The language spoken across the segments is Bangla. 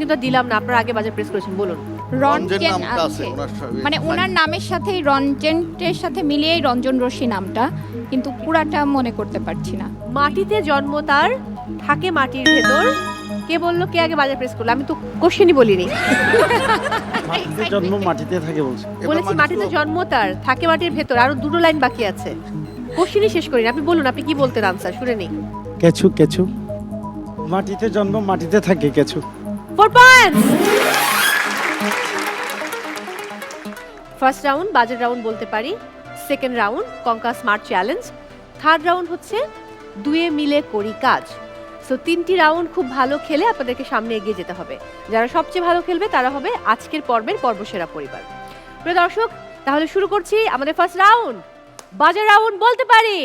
কিন্তু দিলাম না, আপনারা আগে বাজার প্রেস করেছেন, বলুন। রঞ্জন আছে, মানে ওনার নামের সাথেই রঞ্জনের সাথে মিলিয়েই রঞ্জন রশ্মি নামটা, কিন্তু পুরাটা মনে করতে পারছি না। মাটিতে জন্ম তার, থাকে মাটির ভেতর, কে বললো, কে আগে বাজার প্রেস করলো? আমি তো কোশ্চেনই বলিনি, মাটিতে জন্ম মাটিতে থাকে বলছে। বলেছি মাটিতে জন্ম তার, থাকে মাটির ভেতর, আরো দুটো লাইন বাকি আছে, কোশ্চেনই শেষ করিনি। আপনি বলুন, আপনি কি বলতেন, আনসার শুনে নেই। কেঁচু কেঁচু, মাটিতে জন্ম মাটিতে থাকে কেঁচু। 4 পয়েন্টস। ফার্স্ট রাউন্ড বাজার রাউন্ড বলতে পারি, সেকেন্ড রাউন্ড কঙ্কা স্মার্ট চ্যালেঞ্জ, থার্ড রাউন্ড হচ্ছে দুয়ে মিলে করি কাজ। সো 3টি রাউন্ড খুব ভালো খেলে আপনাদেরকে সামনে এগিয়ে যেতে হবে। যারা সবচেয়ে ভালো খেলবে তারা হবে আজকের পর্বের পর্বসেরা পরিবার। প্রিয় দর্শক, তাহলে শুরু করছি আমাদের ফার্স্ট রাউন্ড, বাজার রাউন্ড বলতে পারি।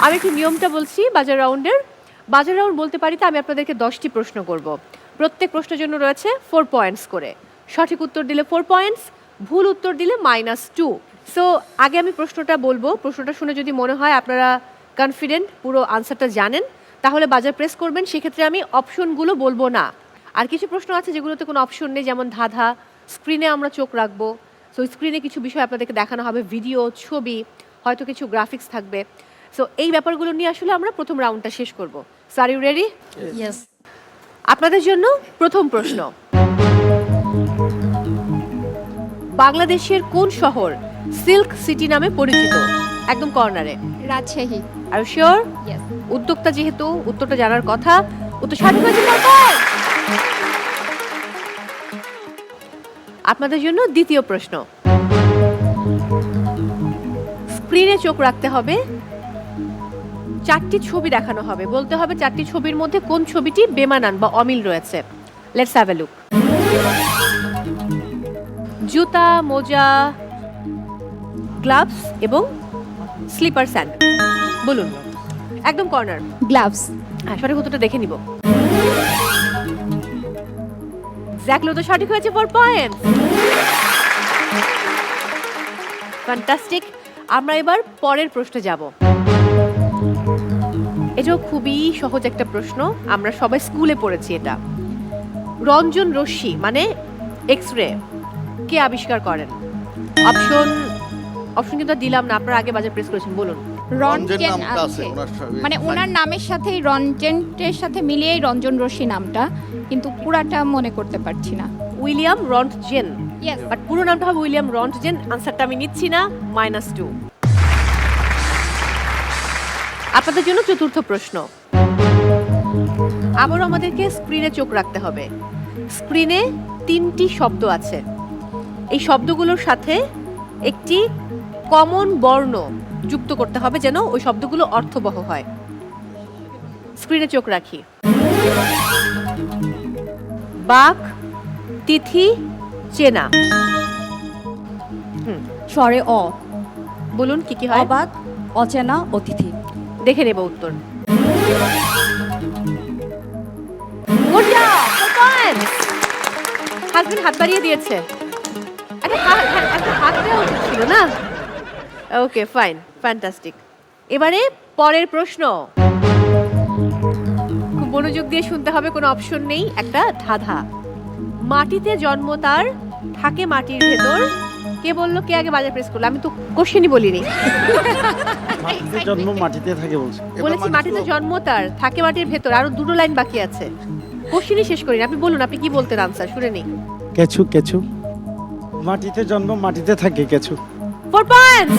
আমি একটু নিয়মটা বলছি বাজার রাউন্ডের। বাজার রাউন্ড বলতে পারিতে আমি আপনাদেরকে 10টি প্রশ্ন করব। প্রত্যেক প্রশ্নের জন্য রয়েছে 4 পয়েন্টস করে। সঠিক উত্তর দিলে 4 পয়েন্টস, ভুল উত্তর দিলে -2। সো আগে আমি প্রশ্নটা বলবো, প্রশ্নটা শুনে যদি মনে হয় আপনারা কনফিডেন্ট, পুরো আনসারটা জানেন, তাহলে বাজার প্রেস করবেন। সেক্ষেত্রে আমি অপশনগুলো বলবো না। আর কিছু প্রশ্ন আছে যেগুলোতে কোনো অপশন নেই, যেমন ধাঁধা, স্ক্রিনে আমরা চোখ রাখবো। সো স্ক্রিনে কিছু বিষয় আপনাদেরকে দেখানো হবে, ভিডিও, ছবি, হয়তো কিছু গ্রাফিক্স থাকবে। সো এই ব্যাপারগুলো নিয়ে আসলে আমরা প্রথম রাউন্ডটা শেষ করব। So are you ready? Yes. আপনাদের জন্য প্রথম প্রশ্ন, বাংলাদেশের কোন শহর সিল্ক সিটি নামে পরিচিত? একদম কর্নারে। রাজশাহী। আর শিওর? ইয়েস। উদ্যোক্তা যেহেতু উত্তরটা জানার কথা, উত্তর সঠিক হয়েছে। তারপর আপনাদের জন্য দ্বিতীয় প্রশ্ন, স্ক্রিনে চোখ রাখতে হবে, 4টি ছবি দেখানো হবে, বলতে হবে 4টি ছবির মধ্যে কোন ছবিটি বেমানান বা অমিল রয়েছে। Let's have a look. জুতা, মোজা, গ্লাভস এবং স্লিপার স্যান্ডেল, বলুন। একদম কর্নার। গ্লাভস। হ্যাঁ, সঠিক উত্তরটা দেখে নিব। এক্স্যাক্টলি তো সঠিক হয়েছে, 4 পয়েন্ট। ফ্যান্টাস্টিক। আমরা এবার পরের প্রশ্নে যাব। এটাও খুবই সহজ একটা প্রশ্ন, আমরা সবাই স্কুলে পড়েছি এটা। রঞ্জন রশ্মি মানে এক্স-রে কে আবিষ্কার করেন? অপশন কিন্তু দিলাম না, আপনারা আগে বাজার প্রেস করেছেন, বলুন। রঞ্জন আছে, মানে ওনার নামের সাথেই রঞ্জনের সাথে মিলিয়েই রঞ্জন রশ্মি নামটা, কিন্তু পুরাটা মনে করতে পারছি না। William Röntgen. ইয়েস। বাট পুরো নামটা হবে উইলিয়াম রন্টজেন। আনসারটা আমি নিচ্ছি না, -2। আপনাদের জন্য চতুর্থ প্রশ্ন, আবারও আমাদেরকে স্ক্রিনে চোখ রাখতে হবে। স্ক্রিনে 3টি শব্দ আছে, এই শব্দগুলোর সাথে একটি কমন বর্ণ যুক্ত করতে হবে যেন ওই শব্দগুলো অর্থবহ হয়। স্ক্রিনে চোখ রাখি। বাক, তিথি, চেনা। স্বরে অ, বলুন কি কি হয়? অবাক, অচেনা, অতিথি। দেখে নেব উত্তর। Good job, 4 points. হাসবেন্ড হাত বাড়িয়ে দিয়েছে, একটা হাত দেওয়া উচিত ছিল না? Okay fine, fantastic. এবারে পরের প্রশ্ন, খুব মনোযোগ দিয়ে শুনতে হবে, কোনো অপশন নেই, একটা ধাঁধা। মাটিতে জন্ম তার, থাকে মাটির ভেতর, কে বললো, কে আগে বাজার প্রেস করলো? আমি তো কোশ্চেনই বলিনি, মাটিতে জন্ম মাটিতে থাকে বলছে। বলেছি মাটিতে জন্ম তার, থাকে মাটির ভেতর, আরো দুটো লাইন বাকি আছে, কোশ্চেনই শেষ করিনি। আপনি বলুন, আপনি কি বলতেন, আনসার শুনে নেই। কেঁচু কেঁচু, মাটিতে জন্ম মাটিতে থাকে কেঁচু। 4 পয়েন্টস।